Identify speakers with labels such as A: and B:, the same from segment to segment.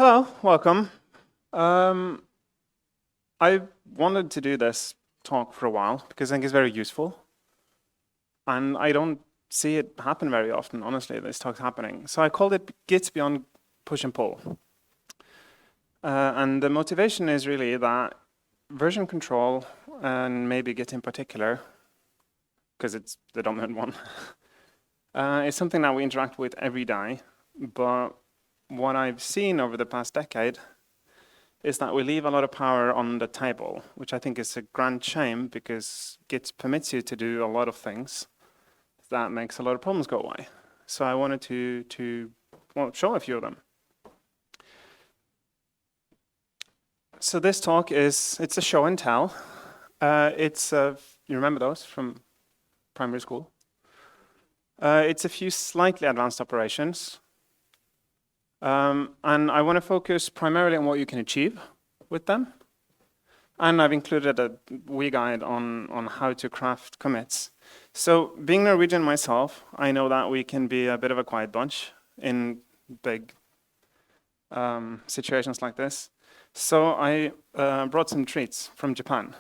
A: Hello, welcome. I wanted to do this talk for a while because I think it's very useful. And I don't see it happen very often, honestly, this talk's happening. So I called it Git Beyond Push and Pull. And the motivation is really that version control, and maybe Git in particular, because it's the dominant one, is something that we interact with every day. But what I've seen over the past decade is that we leave a lot of power on the table, which I think is a grand shame because Git permits you to do a lot of things that makes a lot of problems go away. So I wanted to show a few of them. So this talk it's a show and tell. You remember those from primary school? It's a few slightly advanced operations. And I want to focus primarily on what you can achieve with them. And I've included a wee guide on how to craft commits. So being Norwegian myself, I know that we can be a bit of a quiet bunch in big situations like this. So I brought some treats from Japan.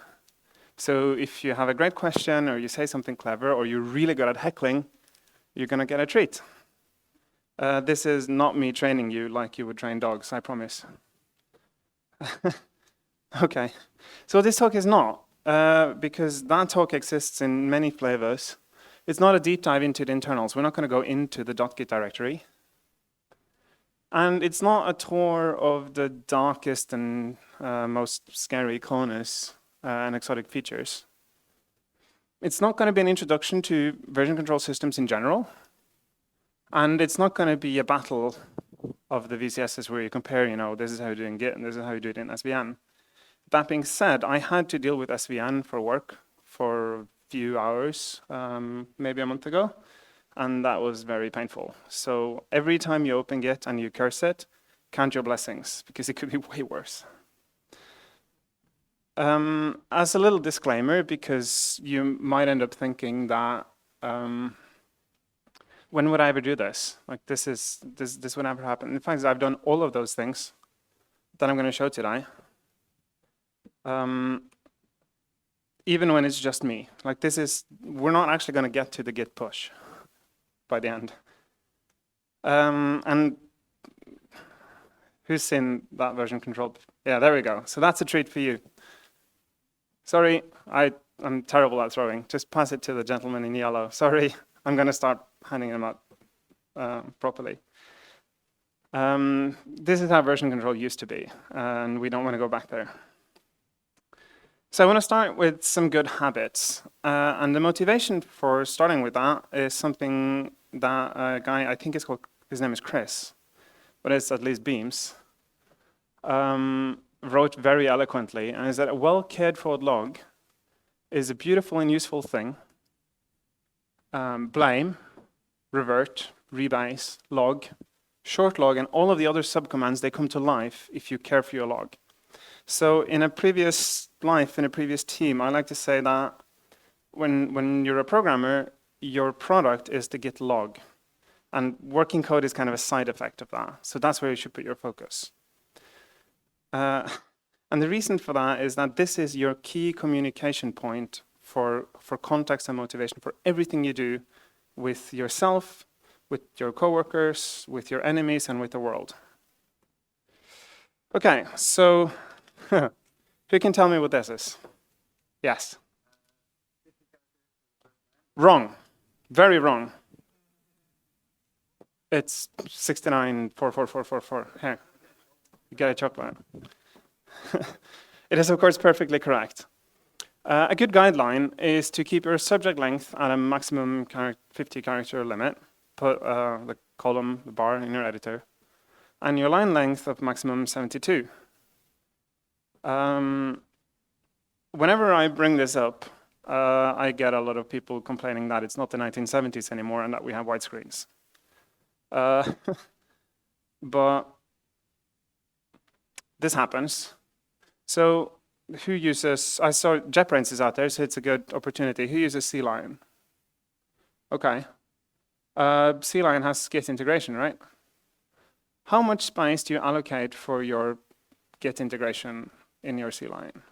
A: So if you have a great question or you say something clever or you're really good at heckling, you're going to get a treat. This is not me training you like you would train dogs, I promise. Okay, so this talk is not, because that talk exists in many flavors. It's not a deep dive into the internals. We're not going to go into the .git directory. And it's not a tour of the darkest and most scary corners and exotic features. It's not going to be an introduction to version control systems in general. And it's not going to be a battle of the VCSs where you compare, this is how you do it in Git and this is how you do it in SVN. That being said, I had to deal with SVN for work for a few hours, maybe a month ago, and that was very painful. So every time you open Git and you curse it, count your blessings, because it could be way worse. As a little disclaimer, because you might end up thinking that, when would I ever do this? Like this would never happen. In fact, I've done all of those things that I'm going to show today. Even when it's just me. Like we're not actually going to get to the Git push by the end. And who's seen that version control? Yeah, there we go. So that's a treat for you. Sorry, I'm terrible at throwing. Just pass it to the gentleman in yellow. Sorry, I'm going to start handing them out properly. This is how version control used to be, and we don't want to go back there. So I want to start with some good habits. And the motivation for starting with that is something that a guy, I think his name is Chris, but it's at least Beams, wrote very eloquently, and is that a well-cared for log is a beautiful and useful thing. Blame, revert, rebase, log, short log, and all of the other subcommands, they come to life if you care for your log. So in a previous life, in a previous team, I like to say that when you're a programmer, your product is the Git log. And working code is kind of a side effect of that. So that's where you should put your focus. And the reason for that is that this is your key communication point for context and motivation for everything you do with yourself, with your coworkers, with your enemies, and with the world. Okay, so who can tell me what this is? Yes. Wrong. Very wrong. It's 69,44444. Here, you get a chocolate. It is, of course, perfectly correct. A good guideline is to keep your subject length at a maximum 50 character limit. Put the column, the bar in your editor. And your line length of maximum 72. Whenever I bring this up, I get a lot of people complaining that it's not the 1970s anymore and that we have widescreens. But this happens. So who uses, I saw JetBrains is out there, so it's a good opportunity. Who uses CLion? Okay. CLion has Git integration, right? How much space do you allocate for your Git integration in your CLine?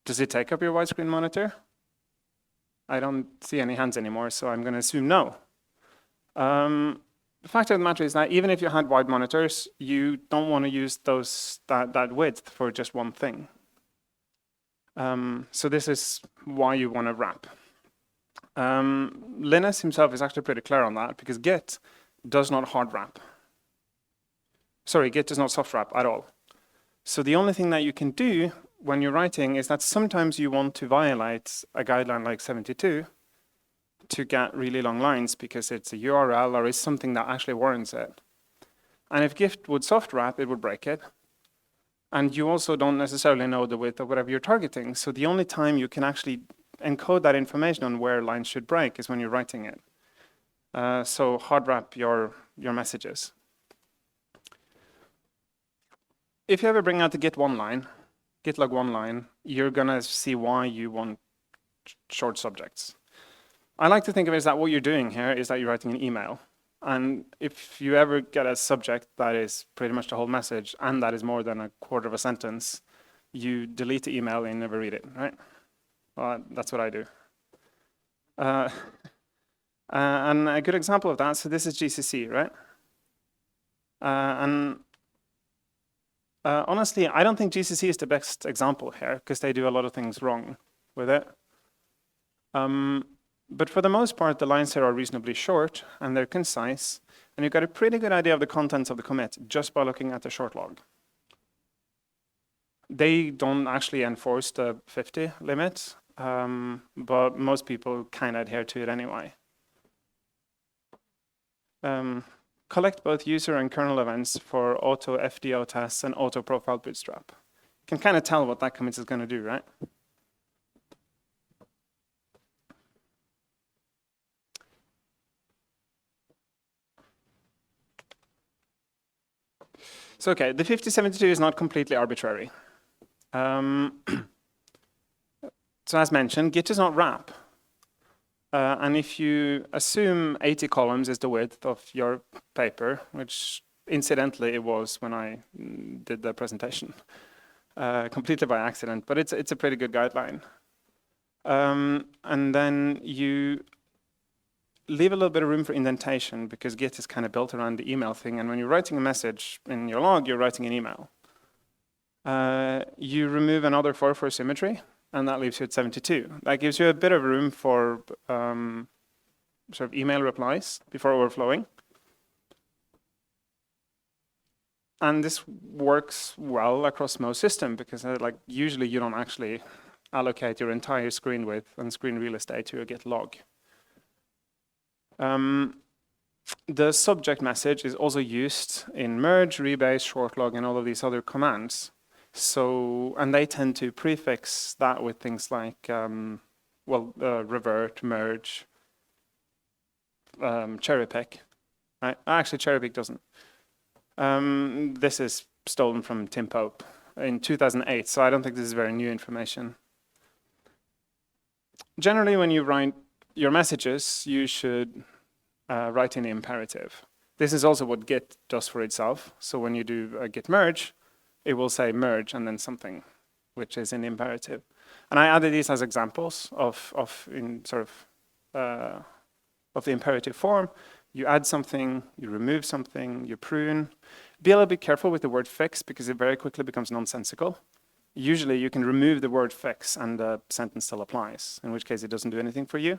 A: Does it take up your widescreen monitor? I don't see any hands anymore, so I'm going to assume no. The fact of the matter is that even if you had wide monitors, you don't want to use that width for just one thing. So this is why you want to wrap. Linus himself is actually pretty clear on that, because Git does not hard wrap. Sorry, Git does not soft wrap at all. So the only thing that you can do when you're writing is that sometimes you want to violate a guideline like 72 to get really long lines because it's a URL or is something that actually warrants it. And if Git would soft wrap, it would break it. And you also don't necessarily know the width of whatever you're targeting. So the only time you can actually encode that information on where lines should break is when you're writing it. So hard wrap your messages. If you ever bring out the git-log one line, you're going to see why you want short subjects. I like to think of it as that what you're doing here is that you're writing an email. And if you ever get a subject that is pretty much the whole message and that is more than a quarter of a sentence, you delete the email and never read it, right? Well, that's what I do. And a good example of that, so this is GCC, right? Honestly, I don't think GCC is the best example here because they do a lot of things wrong with it. But for the most part, the lines here are reasonably short and they're concise, and you've got a pretty good idea of the contents of the commit just by looking at the short log. They don't actually enforce the 50 limit, but most people kind of adhere to it anyway. Collect both user and kernel events for auto FDO tests and auto profile bootstrap. You can kind of tell what that commit is going to do, right? So okay, the 5072 is not completely arbitrary. So as mentioned, Git does not wrap. And if you assume 80 columns is the width of your paper, which incidentally it was when I did the presentation, completely by accident, but it's a pretty good guideline. And then you leave a little bit of room for indentation because Git is kind of built around the email thing. And when you're writing a message in your log, you're writing an email. You remove another 4 for symmetry, and that leaves you at 72. That gives you a bit of room for sort of email replies before overflowing. And this works well across most systems because like usually you don't actually allocate your entire screen width and screen real estate to a Git log. The subject message is also used in merge, rebase, short log, and all of these other commands. So, and they tend to prefix that with things like, revert, merge, cherry pick. Right? Actually, cherry pick doesn't. This is stolen from Tim Pope in 2008, so I don't think this is very new information. Generally, when you write your messages, you should write in the imperative. This is also what Git does for itself. So when you do a Git merge, it will say merge and then something, which is in the imperative. And I added these as examples of the imperative form. You add something, you remove something, you prune. Be a little bit careful with the word fix because it very quickly becomes nonsensical. Usually you can remove the word fix and the sentence still applies, in which case it doesn't do anything for you.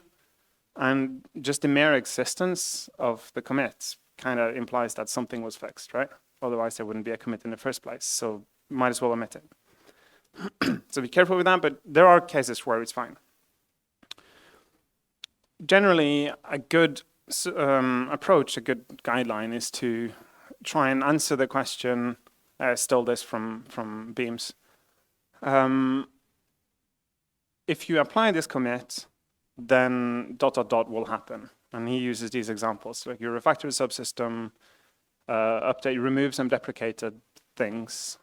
A: And just the mere existence of the commit kind of implies that something was fixed, right? Otherwise there wouldn't be a commit in the first place, so might as well omit it. So be careful with that, but there are cases where it's fine. Generally, a good approach, a good guideline is to try and answer the question, I stole this from Beams. If you apply this commit, then ... will happen. And he uses these examples, like you refactor the subsystem, update, remove some deprecated things.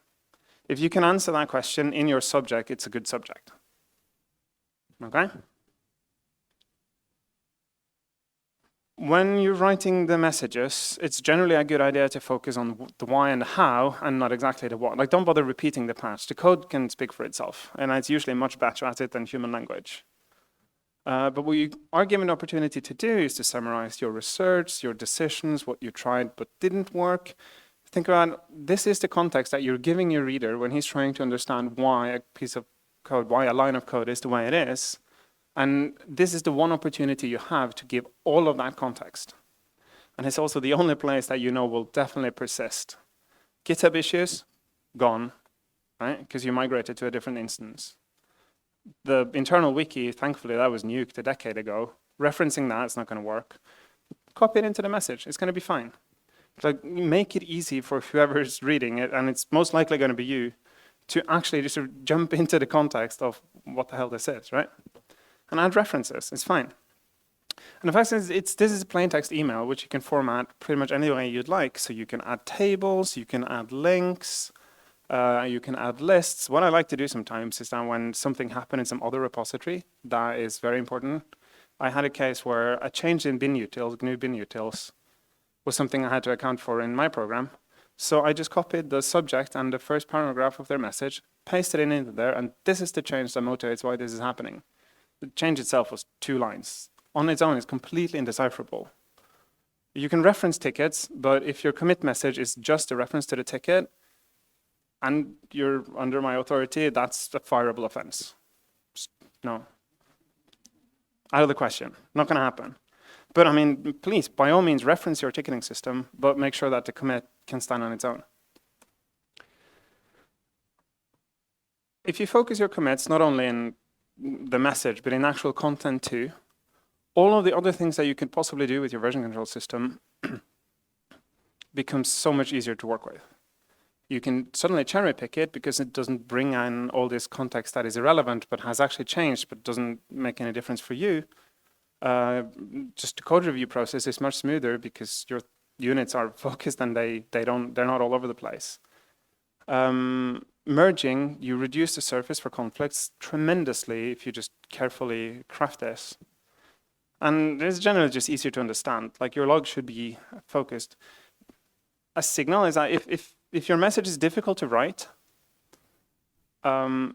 A: If you can answer that question in your subject, it's a good subject. Okay? When you're writing the messages, it's generally a good idea to focus on the why and the how, and not exactly the what. Like, don't bother repeating the patch. The code can speak for itself, and it's usually much better at it than human language. But what you are given the opportunity to do is to summarize your research, your decisions, what you tried but didn't work. Think about, this is the context that you're giving your reader when he's trying to understand why a piece of code, why a line of code is the way it is. And this is the one opportunity you have to give all of that context. And it's also the only place that you know will definitely persist. GitHub issues, gone, right? Because you migrated to a different instance. The internal wiki, thankfully, that was nuked a decade ago. Referencing that, it's not going to work. Copy it into the message. It's going to be fine. Like, make it easy for whoever's reading it, and it's most likely going to be you, to actually just sort of jump into the context of what the hell this is, right? And add references. It's fine. And the fact is, this is a plain text email, which you can format pretty much any way you'd like. So you can add tables, you can add links, you can add lists. What I like to do sometimes is that when something happened in some other repository that is very important, I had a case where a change in bin utils, GNU bin utils, was something I had to account for in my program. So I just copied the subject and the first paragraph of their message, pasted it into there, and this is the change that motivates why this is happening. The change itself was 2 lines. On its own, it's completely indecipherable. You can reference tickets, but if your commit message is just a reference to the ticket, and you're under my authority, that's a fireable offense. Just, no. Out of the question. Not going to happen. But I mean, please, by all means, reference your ticketing system, but make sure that the commit can stand on its own. If you focus your commits not only in the message, but in actual content too, all of the other things that you could possibly do with your version control system becomes so much easier to work with. You can suddenly cherry pick it because it doesn't bring in all this context that is irrelevant, but has actually changed, but doesn't make any difference for you. Just the code review process is much smoother because your units are focused and they're not all over the place. Merging, you reduce the surface for conflicts tremendously if you just carefully craft this. And it's generally just easier to understand. Like, your log should be focused. A signal is that if your message is difficult to write,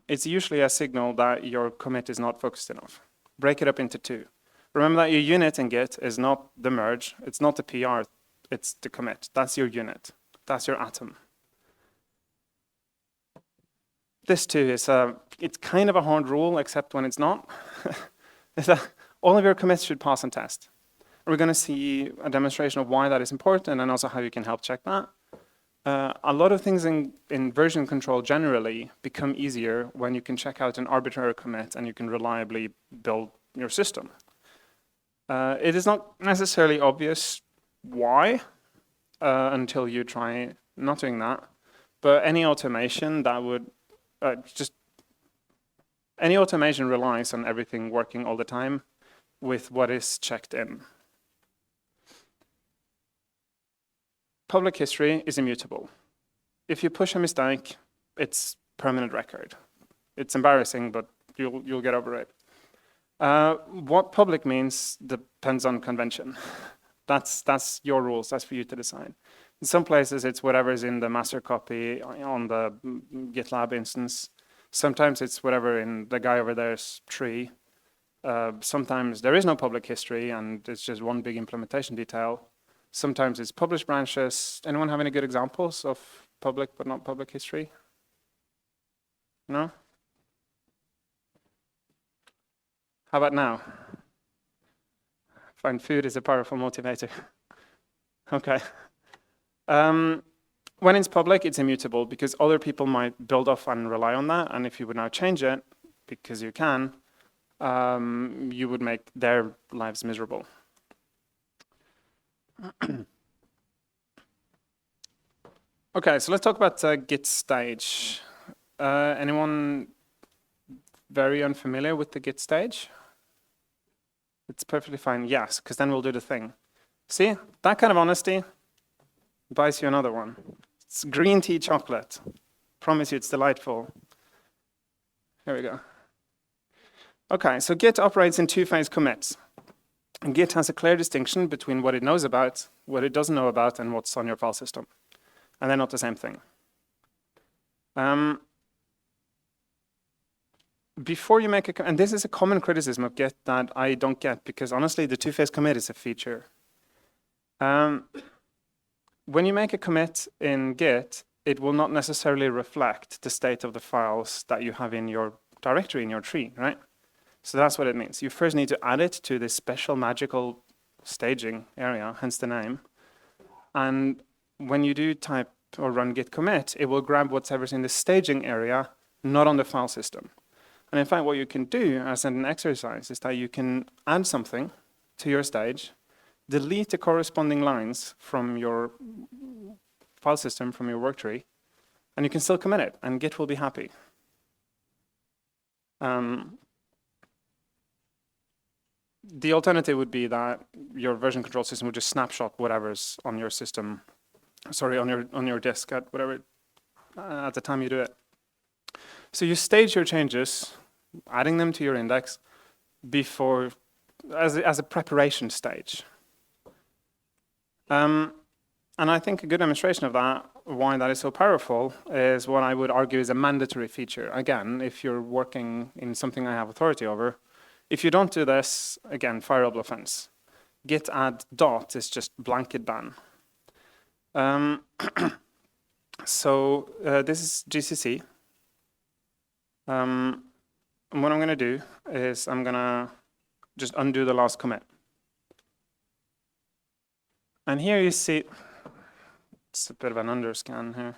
A: it's usually a signal that your commit is not focused enough. Break it up into 2. Remember that your unit in Git is not the merge, it's not the PR, it's the commit. That's your unit. That's your atom. This too is it's kind of a hard rule, except when it's not. Is that all of your commits should pass and test. And we're going to see a demonstration of why that is important and also how you can help check that. A lot of things in version control generally become easier when you can check out an arbitrary commit and you can reliably build your system. It is not necessarily obvious why until you try not doing that. But any automation that would any automation relies on everything working all the time with what is checked in. Public history is immutable. If you push a mistake, it's permanent record. It's embarrassing, but you'll get over it. What public means depends on convention. That's your rules. That's for you to decide. In some places, it's whatever is in the master copy on the GitLab instance. Sometimes it's whatever in the guy over there's tree. Sometimes there is no public history, and it's just one big implementation detail. Sometimes it's published branches. Anyone have any good examples of public but not public history? No? How about now? Find food is a powerful motivator. Okay. When it's public, it's immutable because other people might build off and rely on that. And if you would now change it, because you can, you would make their lives miserable. Okay, so let's talk about Git stage. Anyone very unfamiliar with the Git stage? It's perfectly fine, yes, because then we'll do the thing. See, that kind of honesty buys you another one. It's green tea chocolate. Promise you it's delightful. Here we go. Okay, so Git operates in two-phase commits. And Git has a clear distinction between what it knows about, what it doesn't know about, and what's on your file system. And they're not the same thing. Before you make a, and this is a common criticism of Git that I don't get, because honestly, the two-phase commit is a feature. When you make a commit in Git, it will not necessarily reflect the state of the files that you have in your directory, in your tree, right? So that's what it means. You first need to add it to this special magical staging area, hence the name. And when you do type or run git commit, it will grab whatever's in the staging area, not on the file system. And in fact, what you can do as an exercise is that you can add something to your stage, delete the corresponding lines from your file system, from your work tree, and you can still commit it, and Git will be happy. The alternative would be that your version control system would just snapshot whatever's on your system, sorry, on your disk at whatever at the time you do it. So you stage your changes, adding them to your index before, as a preparation stage. And I think a good demonstration of that, why that is so powerful, is what I would argue is a mandatory feature. Again, if you're working in something I have authority over, if you don't do this, again, fireable offense. Git add dot is just blanket ban. So this is GCC. And what I'm going to do is I'm going to just undo the last commit. And here you see, it's a bit of an underscan here.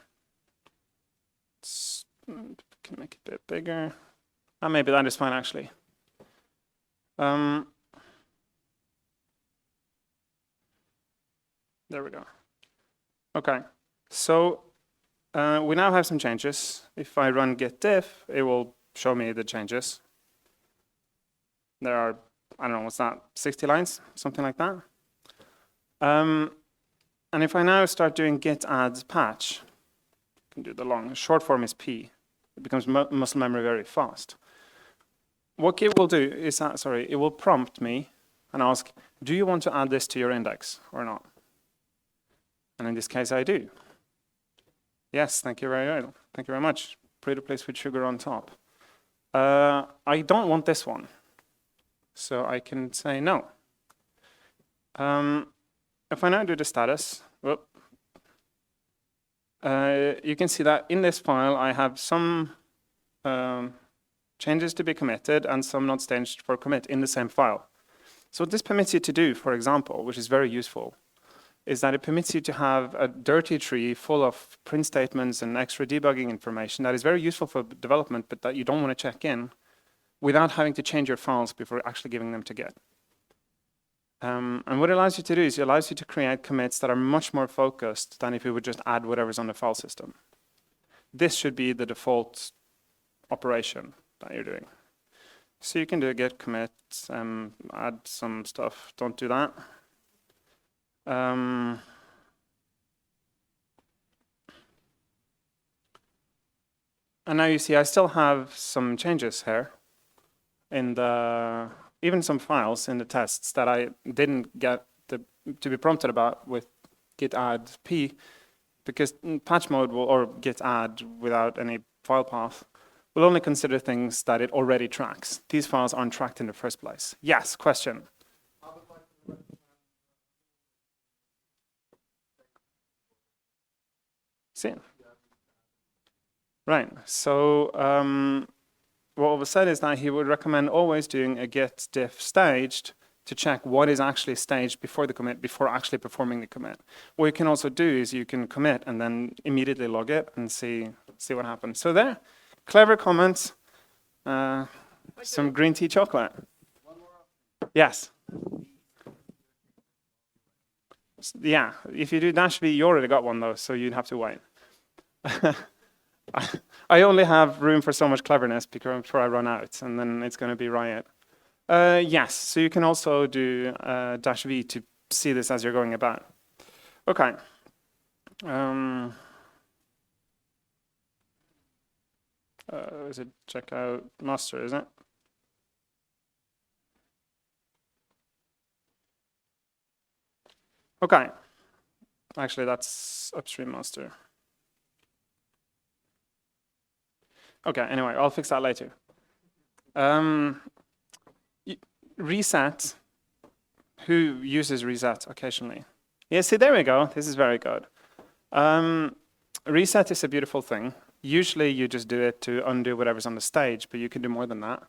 A: Can make it a bit bigger. Maybe that is fine actually. There we go. Okay, so we now have some changes. If I run git diff, it will show me the changes. There are, I don't know, what's that, 60 lines, something like that. And if I now start doing git add patch, you can do the long, short form is P. It becomes muscle memory very fast. What Git will do is that, sorry, it will prompt me and ask, do you want to add this to your index or not? And in this case, I do. Yes, thank you very much. Pretty please with sugar on top. I don't want this one, so I can say no. If I now do the status, you can see that in this file I have some changes to be committed and some not staged for commit in the same file. So what this permits you to do, for example, which is very useful, is that it permits you to have a dirty tree full of print statements and extra debugging information that is very useful for development, but that you don't want to check in without having to change your files before actually giving them to Git. And what it allows you to do is it allows you to create commits that are much more focused than if you would just add whatever's on the file system. This should be the default operation that you're doing. So you can do a git commit, add some stuff, don't do that. And now you see I still have some changes here in the, even some files in the tests that I didn't get to be prompted about with git add p, because patch mode will, or git add without any file path, will only consider things that it already tracks. These files aren't tracked in the first place. Yes, question. See. Right, so what Ove said is that he would recommend always doing a git diff staged to check what is actually staged before the commit, before actually performing the commit. What you can also do is you can commit and then immediately log it and see what happens. So there, clever comments, some green tea chocolate. Yes. Yeah, if you do -v, you already got one though, so you'd have to wait. I only have room for so much cleverness before I run out, and then it's going to be riot. Yes, so you can also do -v to see this as you're going about. Okay. Is it checkout master, is it? Okay. Actually, that's upstream master. Okay, anyway, I'll fix that later. Reset. Who uses reset occasionally? Yeah, see, there we go. This is very good. Reset is a beautiful thing. Usually you just do it to undo whatever's on the stage, but you can do more than that.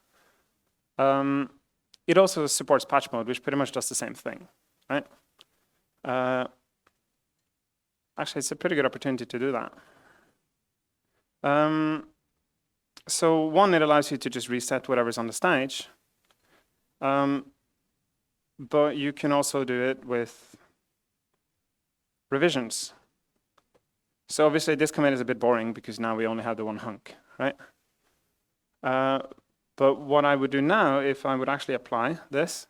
A: It also supports patch mode, which pretty much does the same thing, right? Actually, it's a pretty good opportunity to do that. So one, it allows you to just reset whatever's on the stage. But you can also do it with revisions. So obviously this commit is a bit boring because now we only have the one hunk, right? But what I would do now, if I would actually apply this,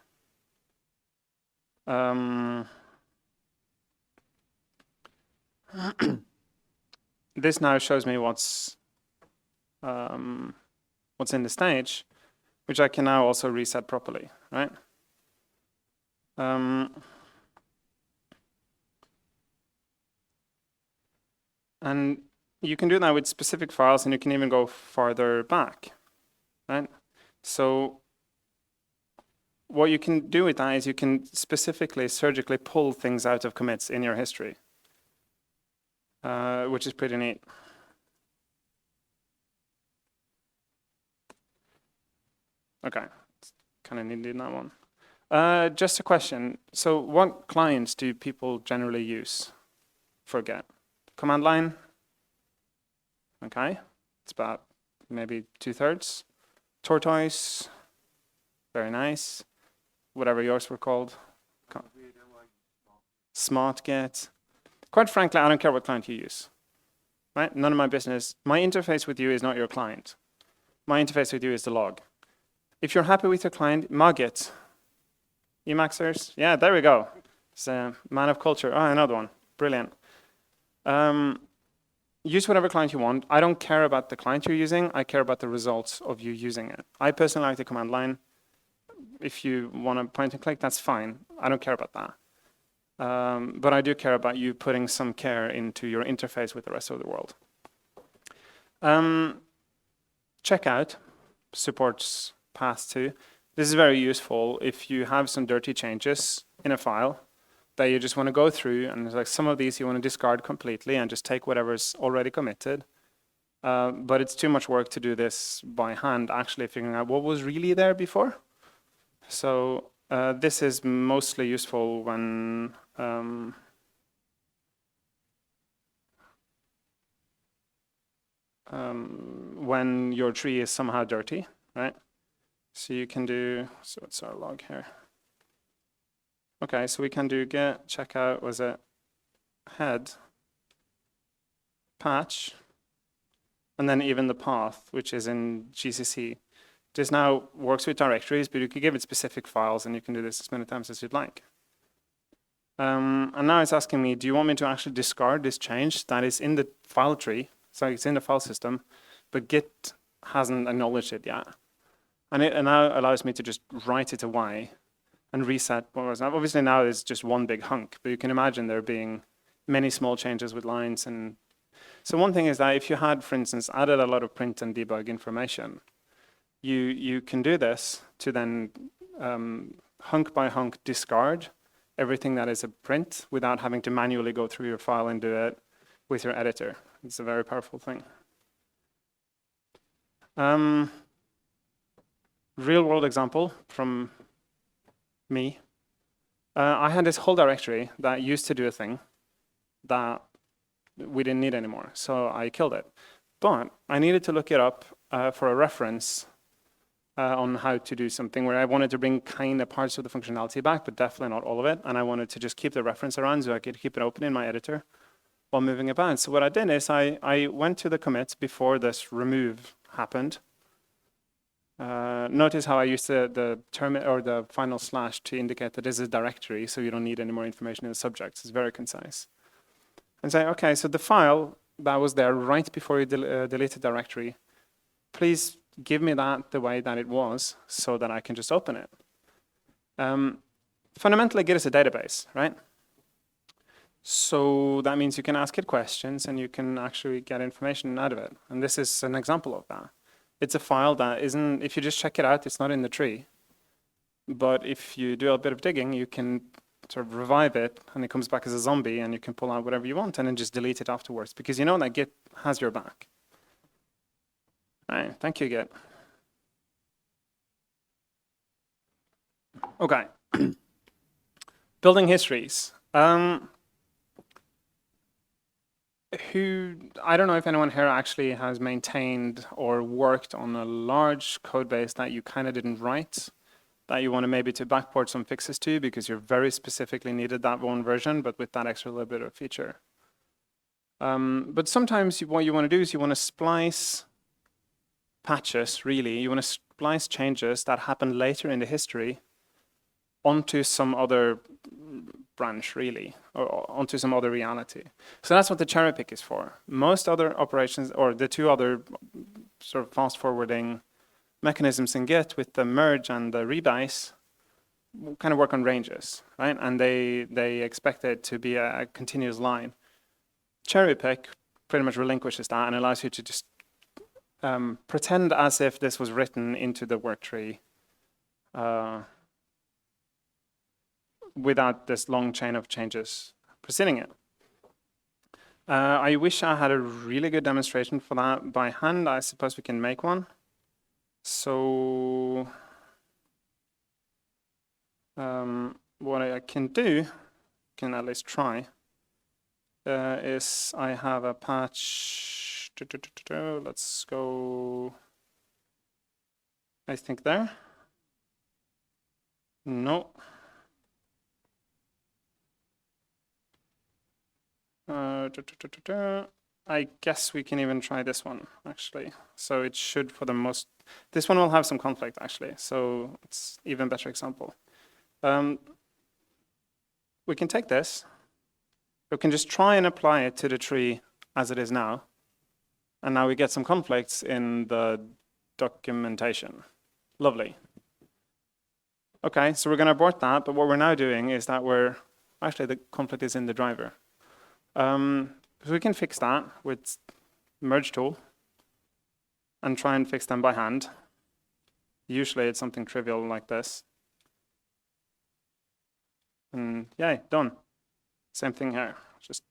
A: this now shows me what's in the stage, which I can now also reset properly, right? And you can do that with specific files, and you can even go farther back, right? So what you can do with that is you can specifically, surgically pull things out of commits in your history, which is pretty neat. Okay, kind of needed that one. Just a question. So what clients do people generally use for Get? Command line? Okay, it's about maybe 2/3. Tortoise? Very nice. Whatever yours were called. Smart Get. Quite frankly, I don't care what client you use. Right? None of my business. My interface with you is not your client. My interface with you is the log. If you're happy with your client, Magit. Emacsers? Yeah, there we go. It's a man of culture. Oh, another one. Brilliant. Use whatever client you want. I don't care about the client you're using. I care about the results of you using it. I personally like the command line. If you want to point and click, that's fine. I don't care about that. But I do care about you putting some care into your interface with the rest of the world. Checkout supports path2. This is very useful if you have some dirty changes in a file that you just want to go through, and like some of these you want to discard completely and just take whatever's already committed. But it's too much work to do this by hand, actually figuring out what was really there before. So this is mostly useful when your tree is somehow dirty, right? So you can do, so what's our log here? Okay, so we can do get, checkout, was it head, patch, and then even the path, which is in GCC. This now works with directories, but you can give it specific files, and you can do this as many times as you'd like. And now it's asking me, do you want me to actually discard this change that is in the file tree? So it's in the file system, but Git hasn't acknowledged it yet. And it now allows me to just write it away and reset what was. Obviously now it's just one big hunk, but you can imagine there being many small changes with lines. And so one thing is that if you had, for instance, added a lot of print and debug information, you can do this to then hunk by hunk discard everything that is a print without having to manually go through your file and do it with your editor. It's a very powerful thing. Real world example from me. I had this whole directory that used to do a thing that we didn't need anymore, so I killed it. But I needed to look it up for a reference on how to do something where I wanted to bring kind of parts of the functionality back, but definitely not all of it. And I wanted to just keep the reference around so I could keep it open in my editor while moving about. So what I did is I went to the commits before this remove happened. Notice how I used the term or the final slash to indicate that this is a directory, so you don't need any more information in the subjects. It's very concise. And say, okay, so the file that was there right before you delete the directory, please give me that the way that it was so that I can just open it. Fundamentally, Git is a database, right? So that means you can ask it questions and you can actually get information out of it. And this is an example of that. It's a file that isn't, if you just check it out, it's not in the tree. But if you do a bit of digging, you can sort of revive it and it comes back as a zombie and you can pull out whatever you want and then just delete it afterwards because you know that Git has your back. All right, thank you, Git. Okay. Building histories. I don't know if anyone here actually has maintained or worked on a large code base that you kind of didn't write, that you want to maybe to backport some fixes to because you're very specifically needed that one version, but with that extra little bit of feature. But sometimes what you want to do is you want to splice patches, really. You want to splice changes that happened later in the history onto some other branch, really, or onto some other reality. So that's what the cherry pick is for. Most other operations, or the two other sort of fast forwarding mechanisms in Git with the merge and the rebase, kind of work on ranges, right? And they expect it to be a continuous line. Cherry pick pretty much relinquishes that and allows you to just pretend as if this was written into the work tree without this long chain of changes preceding it. I wish I had a really good demonstration for that by hand. I suppose we can make one. So what I can do, can at least try, is I have a patch. Let's go, I think there. No. I guess we can even try this one, actually. So it should, for the most, this one will have some conflict, actually. So it's even better example. We can take this. We can just try and apply it to the tree as it is now. And now we get some conflicts in the documentation. Lovely. Okay, so we're going to abort that. But what we're now doing is that actually the conflict is in the driver. So we can fix that with merge tool and try and fix them by hand. Usually it's something trivial like this. And yay, done. Same thing here. Just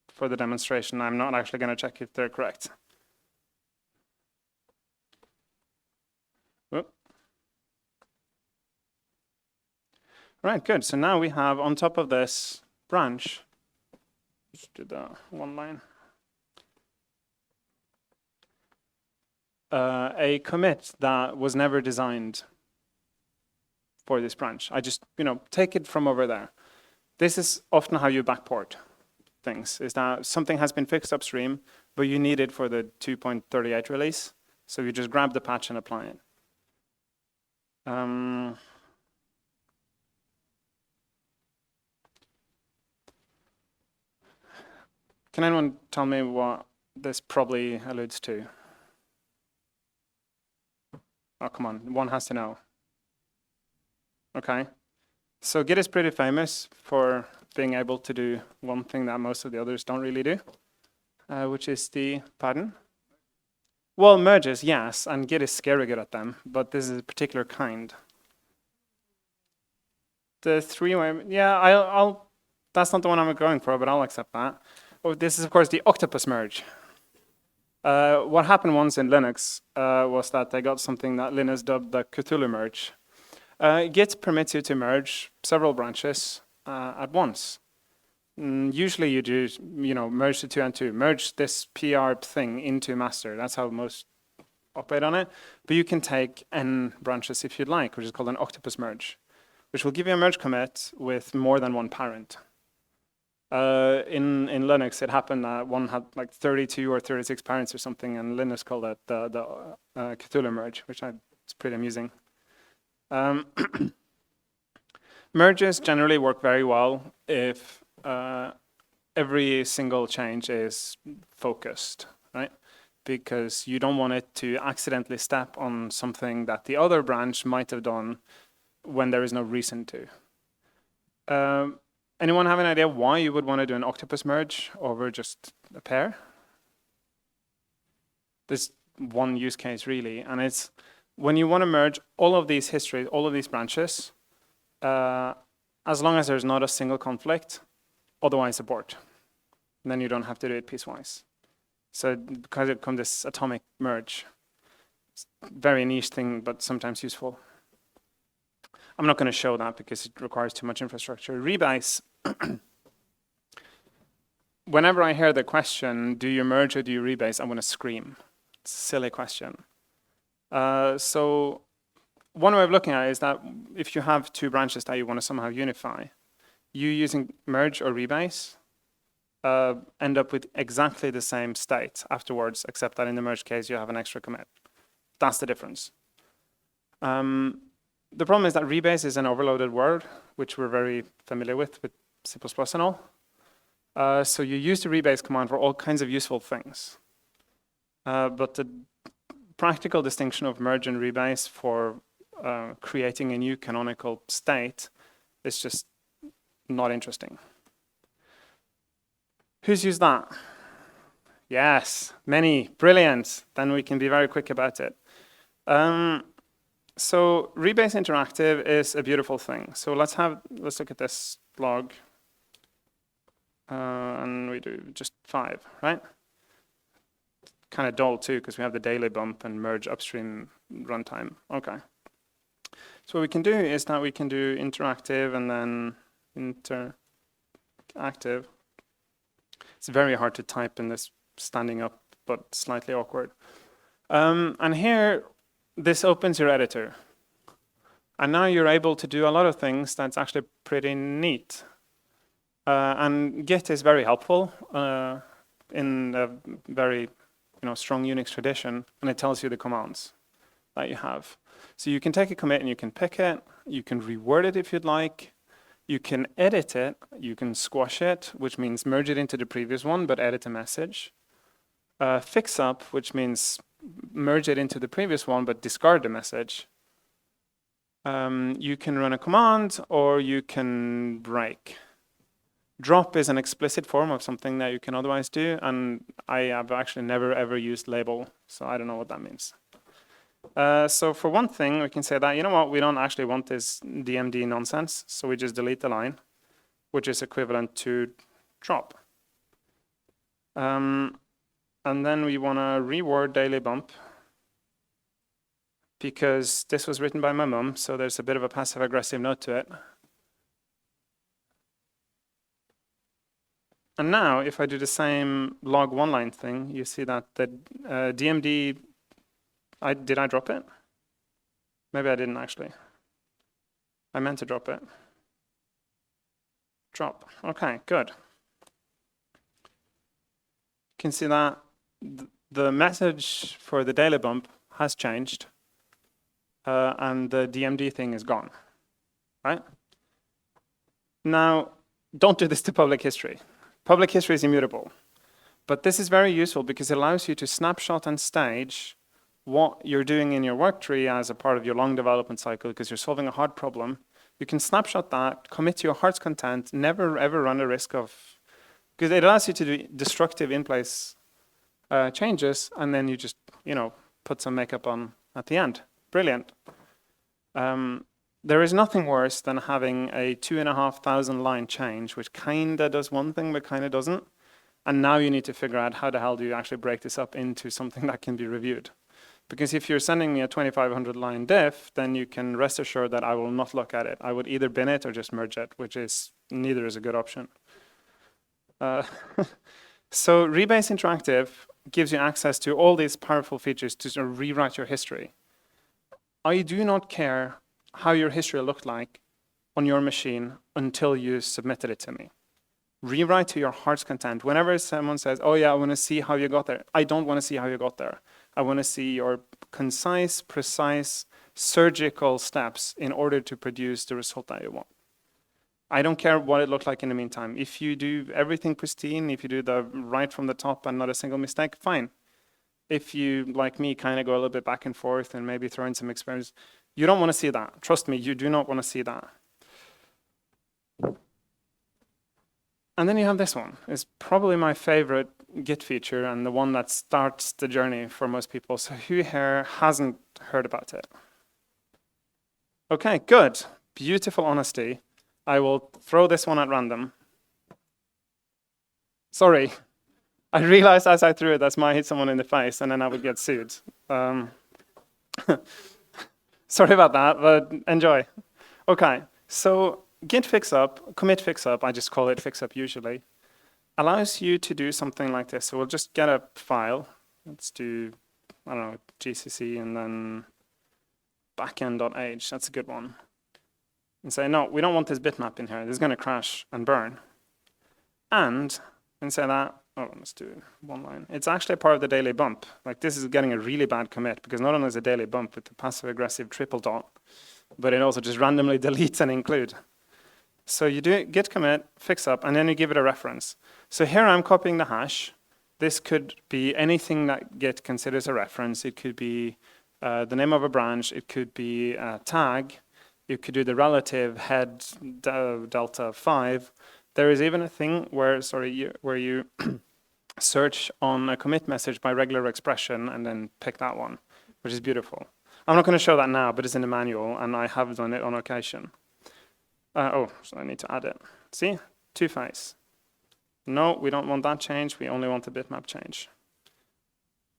A: for the demonstration, I'm not actually going to check if they're correct. Whoop. All right, good. So now we have on top of this branch, just do the one line, a commit that was never designed for this branch. I just, take it from over there. This is often how you backport things, is that something has been fixed upstream, but you need it for the 2.38 release. So you just grab the patch and apply it. Can anyone tell me what this probably alludes to? Oh, come on, one has to know. Okay, so Git is pretty famous for being able to do one thing that most of the others don't really do, which is the, pardon? Well, merges, yes, and Git is scary good at them, but this is a particular kind. The three-way, yeah, I'll, that's not the one I'm going for, but I'll accept that. Oh, this is, of course, the octopus merge. What happened once in Linux was that they got something that Linus dubbed the Cthulhu merge. Git permits you to merge several branches at once. Usually you do, merge the 2 and 2, merge this PR thing into master. That's how most operate on it. But you can take n branches if you'd like, which is called an octopus merge, which will give you a merge commit with more than one parent. In Linux, it happened that one had like 32 or 36 parents or something, and Linus called it the Cthulhu merge, which it's pretty amusing. Merges generally work very well if every single change is focused, right? Because you don't want it to accidentally step on something that the other branch might have done when there is no reason to. Anyone have an idea why you would want to do an octopus merge over just a pair? There's one use case really, and it's when you want to merge all of these histories, all of these branches, as long as there's not a single conflict, otherwise abort. And then you don't have to do it piecewise. So because it becomes this atomic merge, it's a very niche thing, but sometimes useful. I'm not going to show that because it requires too much infrastructure. Rebase, whenever I hear the question, do you merge or do you rebase, I'm going to scream. It's a silly question. So one way of looking at it is that if you have two branches that you want to somehow unify, you using merge or rebase end up with exactly the same state afterwards, except that in the merge case you have an extra commit. That's the difference. The problem is that rebase is an overloaded word, which we're very familiar with C++ and all. So you use the rebase command for all kinds of useful things. But the practical distinction of merge and rebase for creating a new canonical state is just not interesting. Who's used that? Yes, many. Brilliant. Then we can be very quick about it. So rebase interactive is a beautiful thing. So let's look at this log. And we do just 5, right? Kind of dull too, because we have the daily bump and merge upstream runtime. Okay. So what we can do is that we can do interactive and then interactive. It's very hard to type in this standing up, but slightly awkward. And here, this opens your editor. And now you're able to do a lot of things that's actually pretty neat. And Git is very helpful in a very strong Unix tradition, and it tells you the commands that you have. So you can take a commit and you can pick it, you can reword it if you'd like, you can edit it, you can squash it, which means merge it into the previous one, but edit the message. Fix up, which means merge it into the previous one, but discard the message. You can run a command, or you can break. Drop is an explicit form of something that you can otherwise do, and I have actually never ever used label, so I don't know what that means. So for one thing, we can say that, you know what, we don't actually want this DMD nonsense, so we just delete the line, which is equivalent to drop. And then we want to reword daily bump, because this was written by my mom, so there's a bit of a passive-aggressive note to it. And now, if I do the same log one line thing, you see that the DMD, did I drop it? Maybe I didn't actually. I meant to drop it. Drop. Okay, good. You can see that the message for the daily bump has changed, and the DMD thing is gone, right? Now, don't do this to public history. Public history is immutable, but this is very useful because it allows you to snapshot and stage what you're doing in your work tree as a part of your long development cycle because you're solving a hard problem. You can snapshot that, commit to your heart's content, never ever run the risk of, because it allows you to do destructive in-place changes, and then you just, put some makeup on at the end. Brilliant. There is nothing worse than having a 2,500 line change, which kinda does one thing, but kinda doesn't. And now you need to figure out how the hell do you actually break this up into something that can be reviewed. Because if you're sending me a 2,500 line diff, then you can rest assured that I will not look at it. I would either bin it or just merge it, which is, neither is a good option. So Rebase Interactive gives you access to all these powerful features to sort of rewrite your history. I do not care how your history looked like on your machine until you submitted it to me. Rewrite to your heart's content. Whenever someone says, oh yeah, I want to see how you got there, I don't want to see how you got there. I want to see your concise, precise, surgical steps in order to produce the result that you want. I don't care what it looked like in the meantime. If you do everything pristine, if you do the right from the top and not a single mistake, fine. If you, like me, kind of go a little bit back and forth and maybe throw in some experience, you don't want to see that. Trust me, you do not want to see that. And then you have this one. It's probably my favorite Git feature and the one that starts the journey for most people. So who here hasn't heard about it? Okay, good. Beautiful honesty. I will throw this one at random. Sorry. I realized as I threw it, that might hit someone in the face and then I would get sued. Sorry about that, but enjoy. Okay, so git fixup, commit fixup, I just call it fixup usually, allows you to do something like this. So we'll just get a file. Let's do, I don't know, GCC and then backend.h. That's a good one. And say, no, we don't want this bitmap in here. This is going to crash and burn. And say that, oh, let's do one line. It's actually a part of the daily bump. Like this is getting a really bad commit because not only is it a daily bump with the passive aggressive triple dot, but it also just randomly deletes and include. So you do git commit, fix up, and then you give it a reference. So here I'm copying the hash. This could be anything that Git considers a reference. It could be the name of a branch. It could be a tag. You could do the relative head delta 5. There is even a thing where, where you search on a commit message by regular expression and then pick that one, which is beautiful. I'm not going to show that now, but it's in the manual, and I have done it on occasion. So I need to add it. See? Two-face. No, we don't want that change. We only want the bitmap change.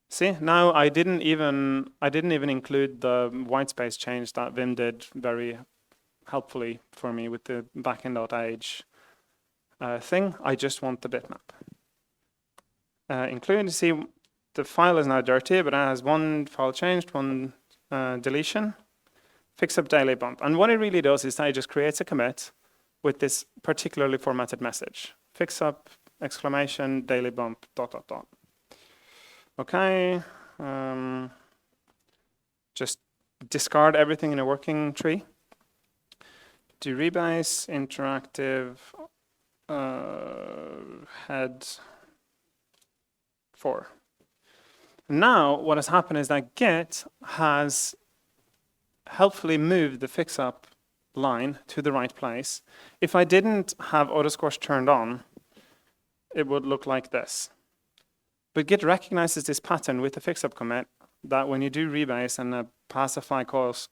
A: See? Now I didn't even include the white space change that Vim did very helpfully for me with the backend.h thing. I just want the bitmap. Include, see, the file is now dirty, but it has one file changed, one deletion. Fix up daily bump. And what it really does is that it just creates a commit with this particularly formatted message. Fix up, exclamation, daily bump, ... Okay. Just discard everything in a working tree. Do rebase, interactive, head 4. Now, what has happened is that Git has helpfully moved the fixup line to the right place. If I didn't have autosquash turned on, it would look like this. But Git recognizes this pattern with the fixup commit that when you do rebase and a pacify called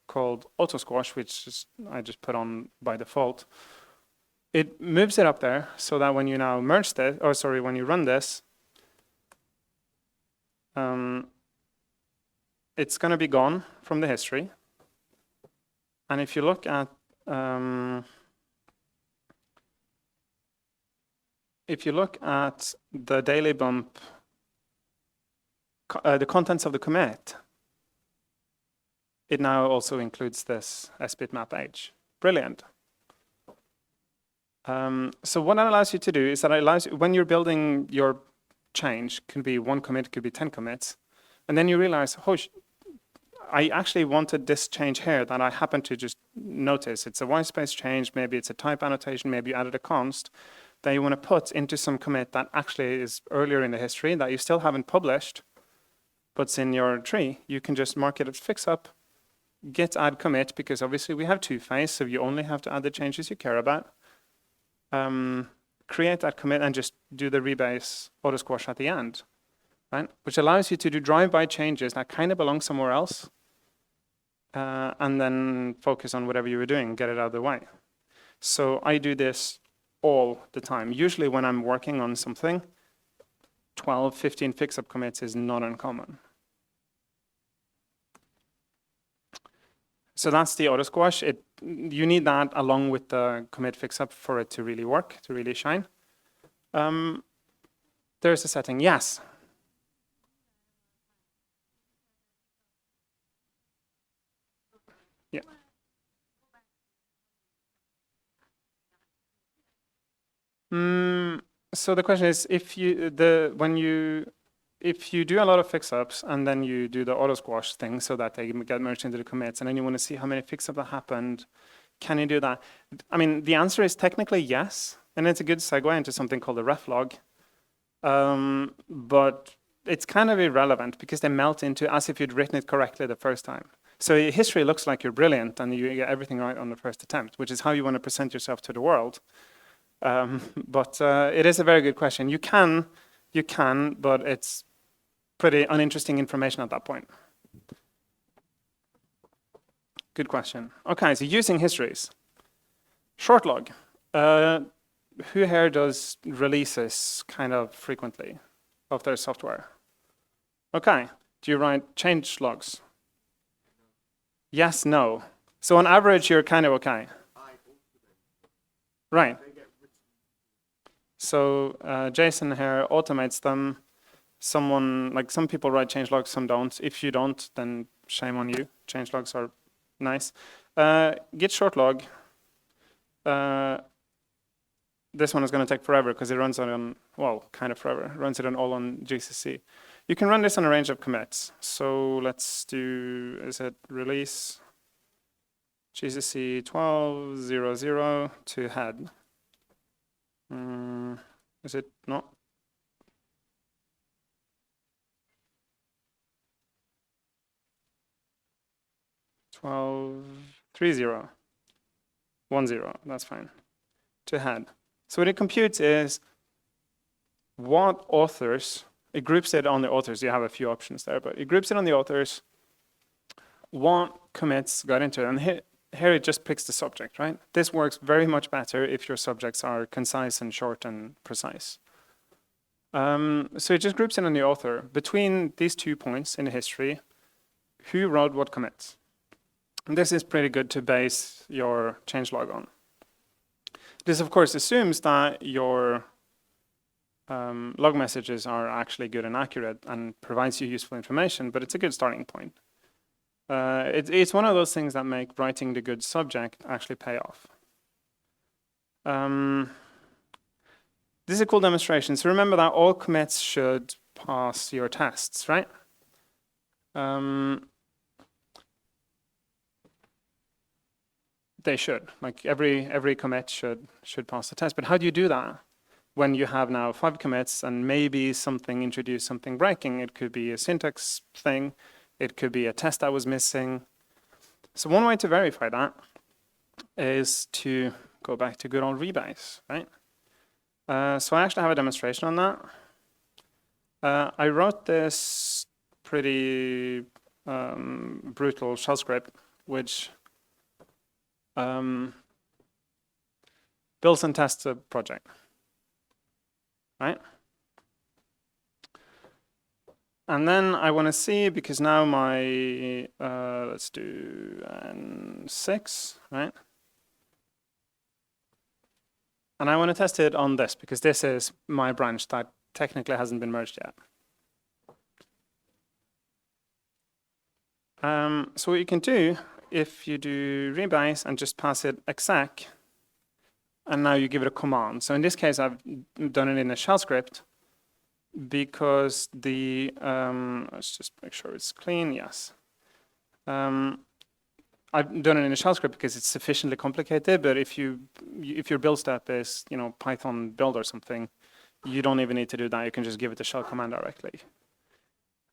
A: autosquash, which I just put on by default, it moves it up there so that when you now merge this, when you run this, it's going to be gone from the history. And if you look at the daily bump, the contents of the commit, it now also includes this sbitmap h. Brilliant. So what that allows you to do is that it allows you, when you're building your change, could be 1 commit, could be 10 commits, and then you realize, oh, I actually wanted this change here that I happen to just notice. It's a white space change, maybe it's a type annotation, maybe you added a const that you want to put into some commit that actually is earlier in the history that you still haven't published, but it's in your tree. You can just mark it as fix up, git add commit, because obviously we have two-phase, so you only have to add the changes you care about. Create that commit and just do the rebase autosquash at the end, right? Which allows you to do drive-by changes that kind of belong somewhere else, and then focus on whatever you were doing, get it out of the way. So I do this all the time. Usually when I'm working on something, 12, 15 fix-up commits is not uncommon. So that's the autosquash. You need that along with the commit fix-up for it to really work, to really shine. There's a setting, yes. Yeah. So the question is, if you do a lot of fix-ups and then you do the auto-squash thing so that they get merged into the commits, and then you want to see how many fix-ups that happened, can you do that? I mean, the answer is technically yes, and it's a good segue into something called a ref log. But it's kind of irrelevant because they melt into as if you'd written it correctly the first time. So history looks like you're brilliant and you get everything right on the first attempt, which is how you want to present yourself to the world. But it is a very good question. You can, but it's pretty uninteresting information at that point. Good question. Okay, so using histories. Short log. Who here does releases kind of frequently of their software? Okay, do you write change logs? Yes, no. So on average, you're kind of okay. Right. So Jason here automates them. Some people write change logs, some don't. If you don't, then shame on you. Change logs are nice. Git short log. This one is going to take forever because it runs on, well, kind of forever. It runs it all on GCC. You can run this on a range of commits. So let's do, is it release GCC 12.0.0 to head? Is it not? Three zero, 1.0, that's fine. To head. So what it computes is what authors, it groups it on the authors. You have a few options there, but it groups it on the authors. What commits got into it. And here it just picks the subject, right? This works very much better if your subjects are concise and short and precise. So it just groups it on the author. Between these 2 points in the history, who wrote what commits? And this is pretty good to base your changelog on. This, of course, assumes that your log messages are actually good and accurate and provides you useful information, but it's a good starting point. It's one of those things that make writing the good subject actually pay off. This is a cool demonstration. So remember that all commits should pass your tests, right? They should. Like every commit should pass the test. But how do you do that when you have now 5 commits and maybe something introduced something breaking? It could be a syntax thing. It could be a test that was missing. So one way to verify that is to go back to good old rebase, right? So I actually have a demonstration on that. I wrote this pretty brutal shell script, which builds and tests a project, right? And then I want to see, because now my, let's do N6, right? And I want to test it on this, because this is my branch that technically hasn't been merged yet. So what you can do, if you do rebase and just pass it exec, and now you give it a command. So in this case, I've done it in a shell script, because the, let's just make sure it's clean, yes. I've done it in a shell script because it's sufficiently complicated, but if your build step is, Python build or something, you don't even need to do that. You can just give it the shell command directly.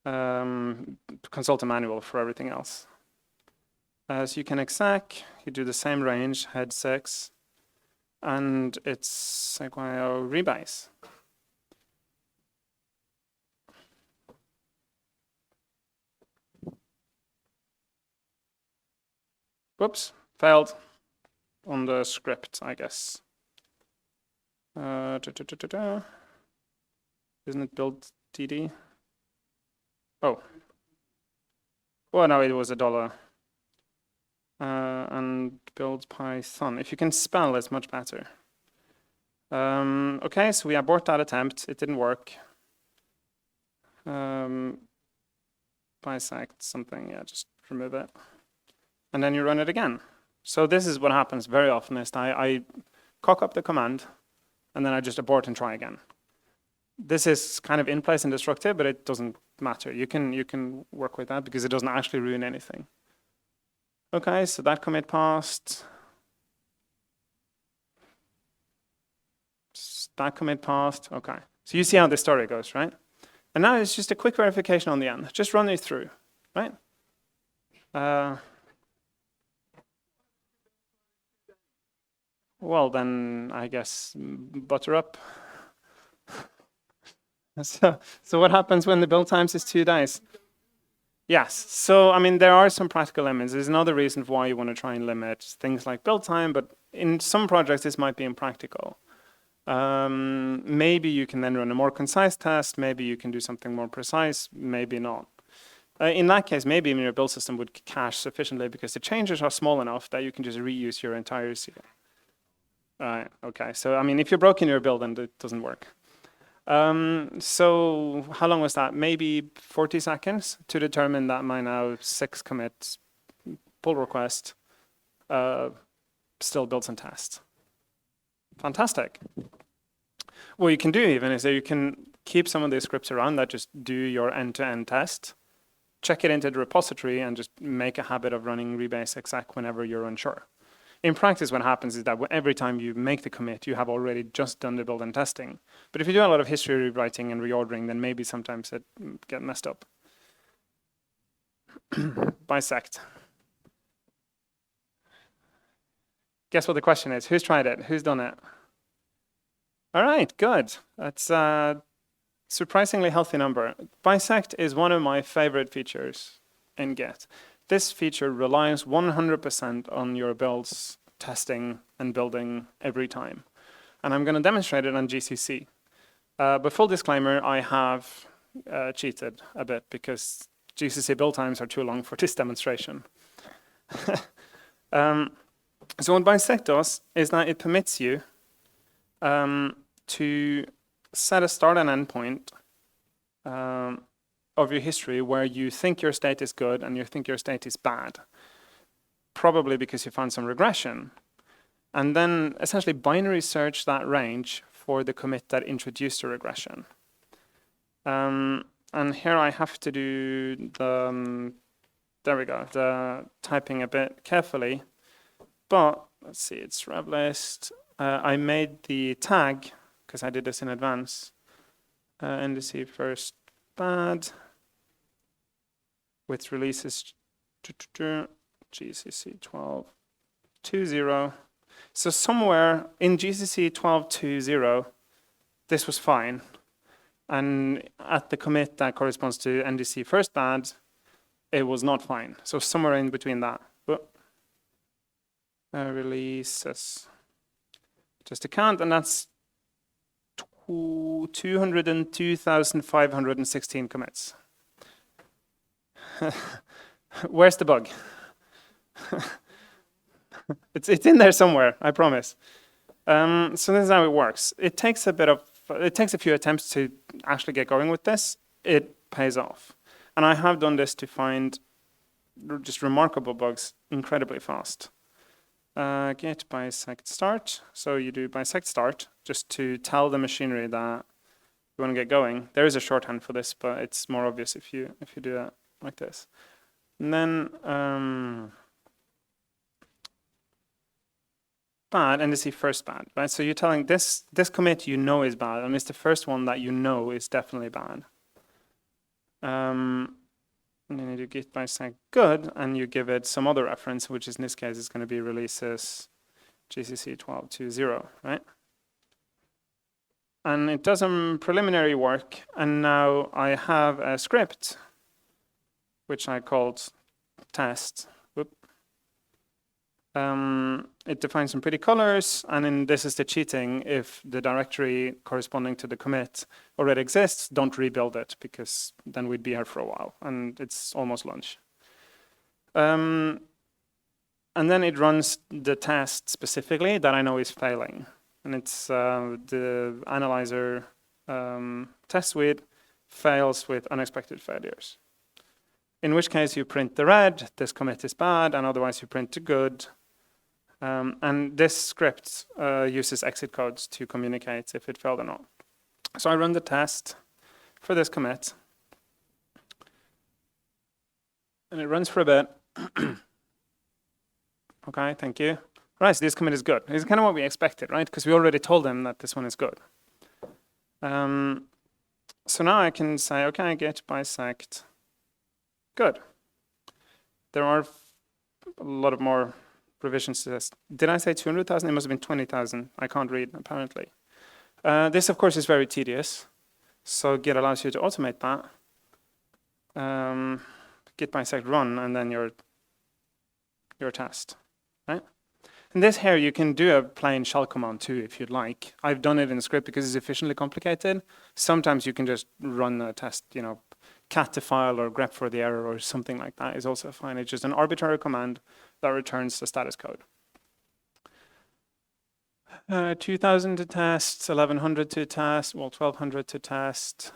A: Consult a manual for everything else. So you can exec, you do the same range, head 6, and it's like rebase. Whoops, failed on the script, I guess. Isn't it build TD? Oh. Well, no, it was $1. And build Python. If you can spell, it's much better. Okay, so we abort that attempt. It didn't work. Bisect something, yeah, just remove it. And then you run it again. So this is what happens very often is I cock up the command, and then I just abort and try again. This is kind of in place and destructive, but it doesn't matter. You can work with that because it doesn't actually ruin anything. Okay, so that commit passed. That commit passed. Okay, so you see how the story goes, right? And now it's just a quick verification on the end. Just run it through, right? well, then I guess butter up. So what happens when the build times is 2 days? Yes, so I mean, there are some practical limits. There's another reason why you want to try and limit things like build time, but in some projects this might be impractical. Maybe you can then run a more concise test, maybe you can do something more precise, maybe not. In that case, maybe even your build system would cache sufficiently because the changes are small enough that you can just reuse your entire CI. Okay, so I mean, if you're broken your build, then it doesn't work. So how long was that? Maybe 40 seconds to determine that my now 6 commit pull request still builds and tests. Fantastic. What you can do even is that you can keep some of these scripts around that just do your end-to-end test, check it into the repository, and just make a habit of running rebase exec whenever you're unsure. In practice, what happens is that every time you make the commit, you have already just done the build and testing. But if you do a lot of history rewriting and reordering, then maybe sometimes it get messed up. Bisect. Guess what the question is? Who's tried it? Who's done it? All right, good. That's a surprisingly healthy number. Bisect is one of my favorite features in Git. This feature relies 100% on your builds, testing, and building every time. And I'm going to demonstrate it on GCC. But full disclaimer, I have cheated a bit because GCC build times are too long for this demonstration. So what Bisect does is that it permits you to set a start and end point of your history where you think your state is good and you think your state is bad, probably because you found some regression, and then essentially binary search that range for the commit that introduced the regression. And here I have to do the, there we go, the typing a bit carefully, but let's see, it's rev list. I made the tag, because I did this in advance, NDC first bad, with releases GCC 12.2.0. So somewhere in GCC 12.2.0, this was fine. And at the commit that corresponds to NDC first bad, it was not fine. So somewhere in between that. But releases, just a count, and that's 202,516 commits. Where's the bug? It's in there somewhere, I promise. So this is how it works. It takes a few attempts to actually get going with this. It pays off. And I have done this to find just remarkable bugs incredibly fast. Get bisect start. So you do bisect start just to tell the machinery that you want to get going. There is a shorthand for this, but it's more obvious if you do that like this. And then bad, NDC first bad, right? So you're telling this commit you know is bad, and it's the first one that you know is definitely bad. And then you do git bisect good, and you give it some other reference, which in this case is going to be releases GCC 12.2.0, right? And it does some preliminary work, and now I have a script which I called test. It defines some pretty colors, and then this is the cheating. If the directory corresponding to the commit already exists, don't rebuild it, because then we'd be here for a while, and it's almost lunch. And then it runs the test specifically that I know is failing. And it's the analyzer test suite fails with unexpected failures. In which case you print the red, this commit is bad, and otherwise you print the good. And this script uses exit codes to communicate if it failed or not. So I run the test for this commit. And it runs for a bit. Okay, thank you. Right, so this commit is good. It's kind of what we expected, right? Because we already told them that this one is good. So now I can say, okay, git bisect good. There are a lot of more revisions to test. Did I say 200,000? It must have been 20,000. I can't read, apparently. This, of course, is very tedious. So Git allows you to automate that. Git bisect run, and then your test, right? And this here, you can do a plain shell command too, if you'd like. I've done it in a script because it's efficiently complicated. Sometimes you can just run a test, you know, cat the file or grep for the error or something like that is also fine. It's just an arbitrary command that returns the status code. 2,000 to test, 1,100 to test, well, 1,200 to test.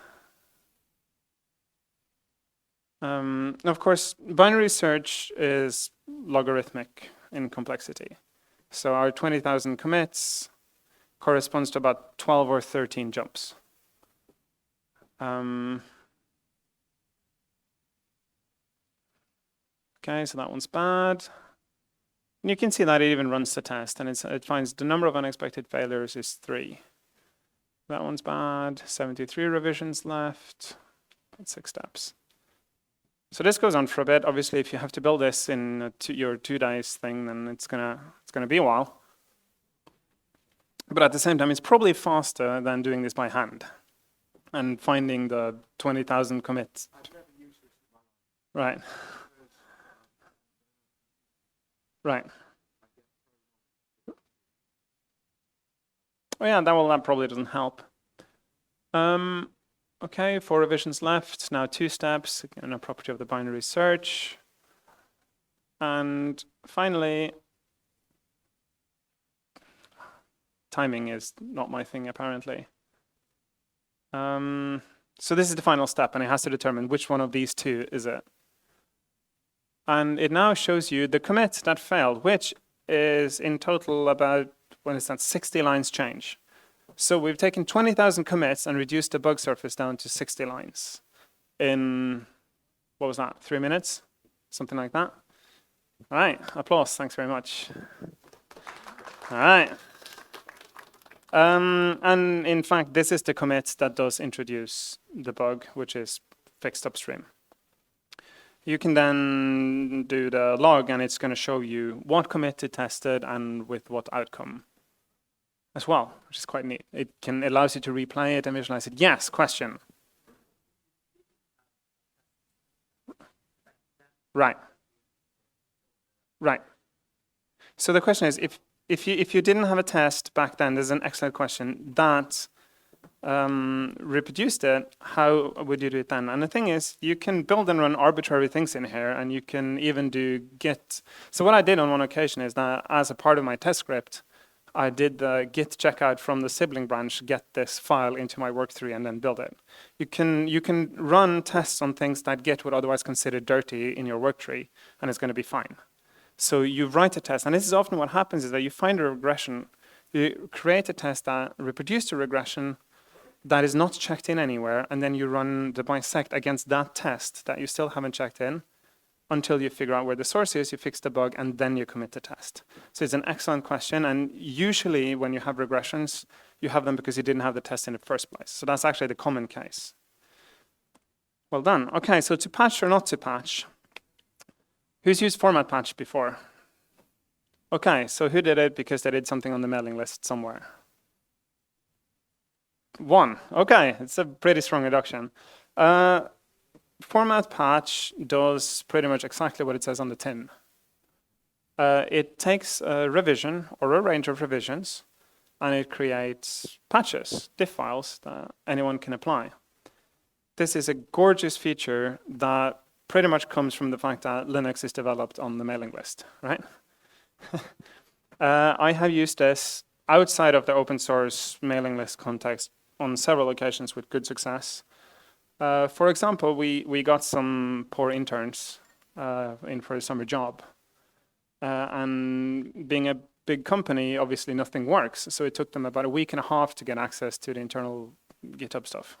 A: Of course, binary search is logarithmic in complexity. So our 20,000 commits corresponds to about 12 or 13 jumps. Okay, so that one's bad. And you can see that it even runs the test, and it finds the number of unexpected failures is 3. That one's bad. 73 revisions left. That's 6 steps. So this goes on for a bit. Obviously, if you have to build this in your 2 days thing, then it's gonna be a while. But at the same time, it's probably faster than doing this by hand and finding the 20,000 commits. Right. Right. Oh yeah, that probably doesn't help. Okay, 4 revisions left. Now 2 steps, again, a property of the binary search. And finally, timing is not my thing, apparently. So this is the final step, and it has to determine which one of these 2 is it. And it now shows you the commit that failed, which is in total about, what is that, 60 lines change. So we've taken 20,000 commits and reduced the bug surface down to 60 lines in, what was that, 3 minutes? Something like that. All right, applause, thanks very much. All right. And in fact, this is the commit that does introduce the bug, which is fixed upstream. You can then do the log, and it's going to show you what commit it tested and with what outcome as well, which is quite neat. It allows you to replay it and visualize it. Yes, question. Right. Right. So the question is, if you didn't have a test back then, there's an excellent question that reproduced it, how would you do it then? And the thing is, you can build and run arbitrary things in here, and you can even do git. So what I did on one occasion is that as a part of my test script, I did the git checkout from the sibling branch, get this file into my work tree, and then build it. You can run tests on things that Git would otherwise consider dirty in your work tree, and it's going to be fine. So you write a test, and this is often what happens, is that you find a regression, you create a test that reproduces a regression that is not checked in anywhere, and then you run the bisect against that test that you still haven't checked in until you figure out where the source is, you fix the bug, and then you commit the test. So it's an excellent question, and usually when you have regressions, you have them because you didn't have the test in the first place. So that's actually the common case. Well done. Okay, so to patch or not to patch. Who's used format patch before? Okay, so who did it because they did something on the mailing list somewhere? 1. Okay, it's a pretty strong reduction. Format patch does pretty much exactly what it says on the tin. It takes a revision or a range of revisions, and it creates patches, diff files that anyone can apply. This is a gorgeous feature that pretty much comes from the fact that Linux is developed on the mailing list, right? I have used this outside of the open source mailing list context on several occasions with good success. For example, we got some poor interns in for a summer job. And being a big company, obviously nothing works. So it took them about a week and a half to get access to the internal GitHub stuff.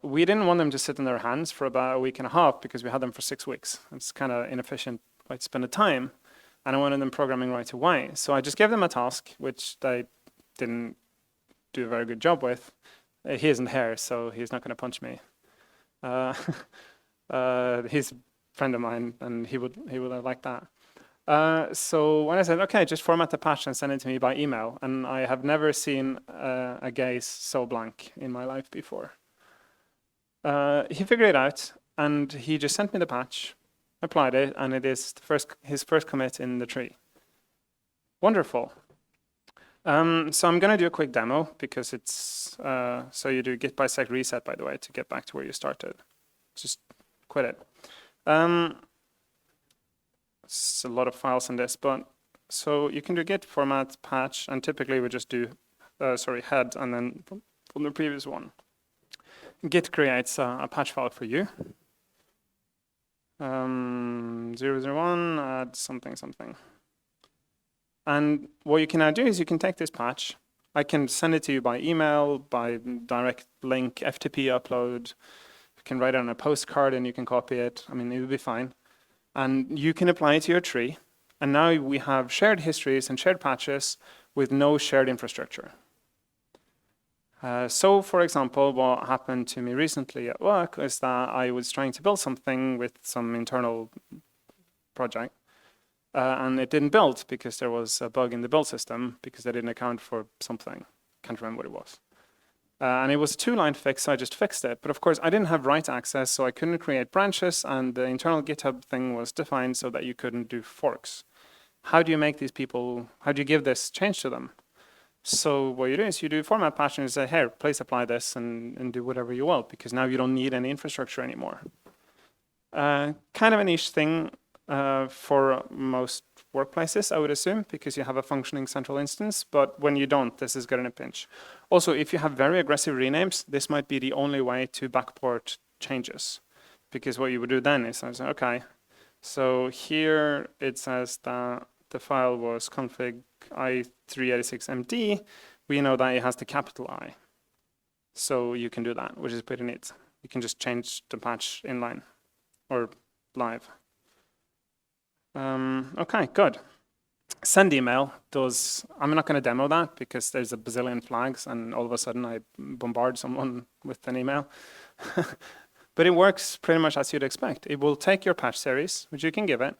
A: We didn't want them to sit on their hands for about a week and a half because we had them for 6 weeks. It's kind of inefficient way to spend the time. And I wanted them programming right away. So I just gave them a task, which they didn't do a very good job with. He isn't here, so he's not going to punch me. He's a friend of mine, and he would have liked that. So when I said, okay, just format the patch and send it to me by email, and I have never seen a gaze so blank in my life before. He figured it out, and he just sent me the patch, applied it, and it is his first commit in the tree. Wonderful. So I'm going to do a quick demo because it's, so you do git bisect reset, by the way, to get back to where you started. Just quit it. It's a lot of files in this, but so you can do git format patch, and typically we just do, head, and then from the previous one. Git creates a patch file for you. 001, add something, something. And what you can now do is you can take this patch. I can send it to you by email, by direct link, FTP upload. You can write it on a postcard and you can copy it. I mean, it will be fine. And you can apply it to your tree. And now we have shared histories and shared patches with no shared infrastructure. So, for example, what happened to me recently at work is that I was trying to build something with some internal project. And it didn't build because there was a bug in the build system because they didn't account for something. Can't remember what it was. And it was a 2-line fix, so I just fixed it. But of course, I didn't have write access, so I couldn't create branches, and the internal GitHub thing was defined so that you couldn't do forks. How do you make these people, how do you give this change to them? So what you do is you do format patch and you say, here, please apply this and do whatever you will, because now you don't need any infrastructure anymore. Kind of a niche thing for most workplaces, I would assume, because you have a functioning central instance, but when you don't, this is good in a pinch. Also, if you have very aggressive renames, this might be the only way to backport changes, because what you would do then is, okay, so here it says that the file was config i386md, we know that it has the capital I. So you can do that, which is pretty neat. You can just change the patch inline or live. Okay, good. Send email does, I'm not going to demo that because there's a bazillion flags and all of a sudden I bombard someone with an email. But it works pretty much as you'd expect. It will take your patch series, which you can give it,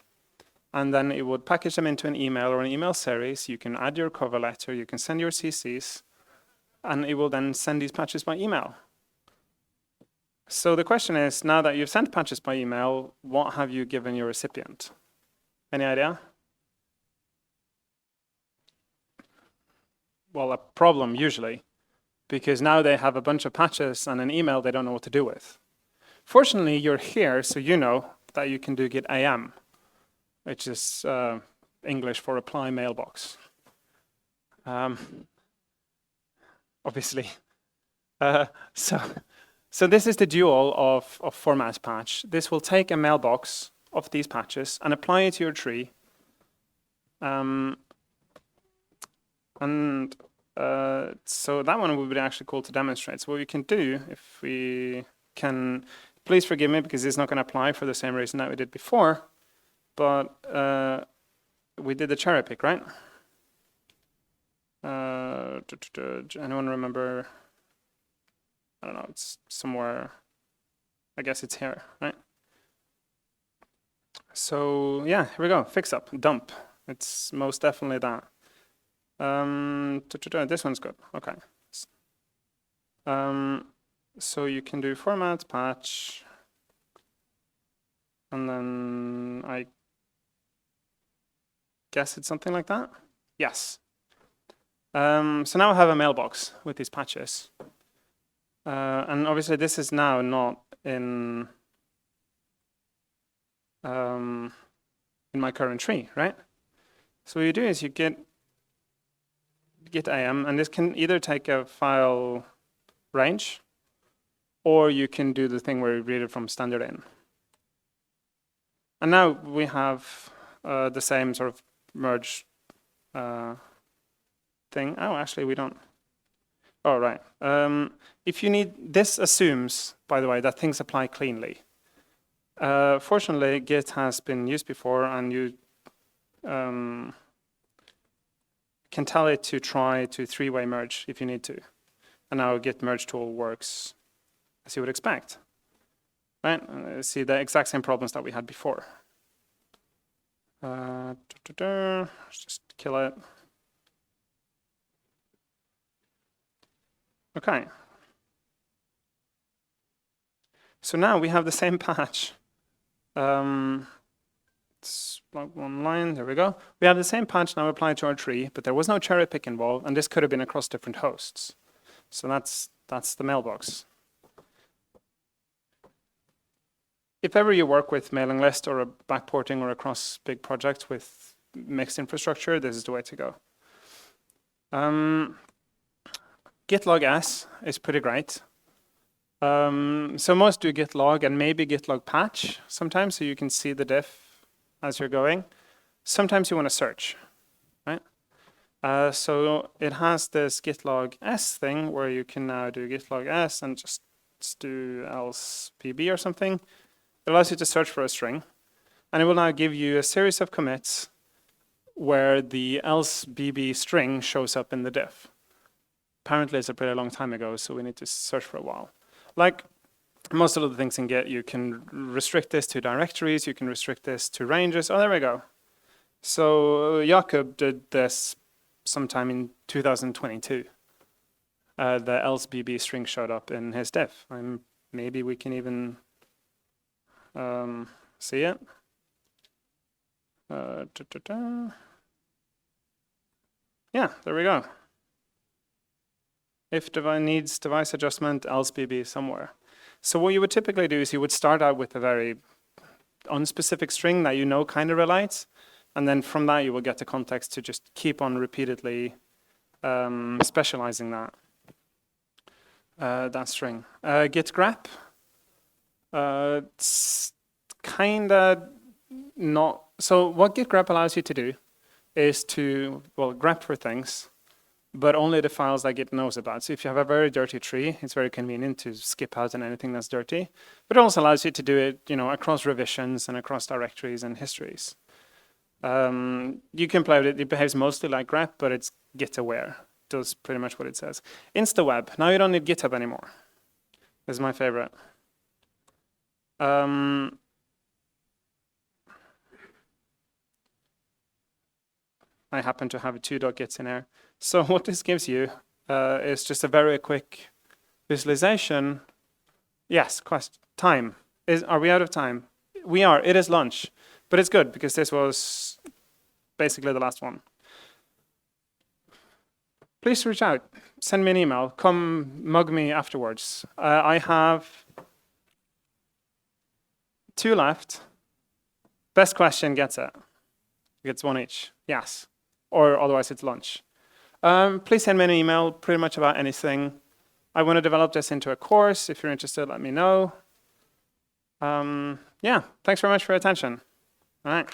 A: and then it would package them into an email or an email series. You can add your cover letter, you can send your CCs, and it will then send these patches by email. So the question is, now that you've sent patches by email, what have you given your recipient? Any idea? Well, a problem usually, because now they have a bunch of patches and an email they don't know what to do with. Fortunately, you're here, so you know that you can do git am, which is English for apply mailbox. Obviously. So this is the dual of format patch. This will take a mailbox of these patches and apply it to your tree. So that one would be actually cool to demonstrate. So what we can do, if we can, please forgive me because it's not going to apply for the same reason that we did before, but we did the cherry pick, right? Anyone remember? I don't know, it's somewhere, I guess it's here, right? So yeah, here we go, fix up, dump. It's most definitely that. This one's good, okay. So you can do format, patch, and then I guess it's something like that? Yes. So now I have a mailbox with these patches. And obviously this is now not in my current tree, right? So what you do is you git am, and this can either take a file range, or you can do the thing where you read it from standard in. And now we have the same sort of merge thing. Oh, actually we don't. Oh, right. If you need, this assumes, by the way, that things apply cleanly. Fortunately, Git has been used before, and you can tell it to try to 3-way merge if you need to. And now Git merge tool works as you would expect. Right? See the exact same problems that we had before. Let's just kill it. Okay. So now we have the same patch. Let's plug one line, there we go. We have the same patch now applied to our tree, but there was no cherry pick involved, and this could have been across different hosts. So that's the mailbox. If ever you work with mailing list or a backporting or across big projects with mixed infrastructure, this is the way to go. Git-log S is pretty great. So most do git-log and maybe git-log patch sometimes, so you can see the diff as you're going. Sometimes you want to search, right? So it has this git-log S thing where you can now do git-log S and just do else pb or something. It allows you to search for a string, and it will now give you a series of commits where the else bb string shows up in the diff. Apparently it's a pretty long time ago, so we need to search for a while. Like most of the things in Git, you can restrict this to directories, you can restrict this to ranges. Oh, there we go. So Jakob did this sometime in 2022. The else bb string showed up in his diff. Maybe we can even see it. Yeah, there we go. If device needs device adjustment, else bb somewhere. So what you would typically do is you would start out with a very unspecific string that you know kind of relates, and then from that you will get the context to just keep on repeatedly specializing that string. Git grep. It's kind of not. So what git grep allows you to do is to, well, grep for things, but only the files that Git knows about. So if you have a very dirty tree, it's very convenient to skip out on anything that's dirty. But it also allows you to do it, across revisions and across directories and histories. You can play with it. It behaves mostly like grep, but it's Git aware. Does pretty much what it says. InstaWeb. Now you don't need GitHub anymore. This is my favorite. I happen to have 2.gits in here. So what this gives you is just a very quick visualization. Yes, time. Are we out of time? We are. It is lunch. But it's good because this was basically the last one. Please reach out. Send me an email. Come mug me afterwards. I have 2 left. Best question gets it. Gets 1 each. Yes. Or otherwise it's lunch. Please send me an email pretty much about anything. I want to develop this into a course. If you're interested, let me know. Yeah, thanks very much for your attention. All right.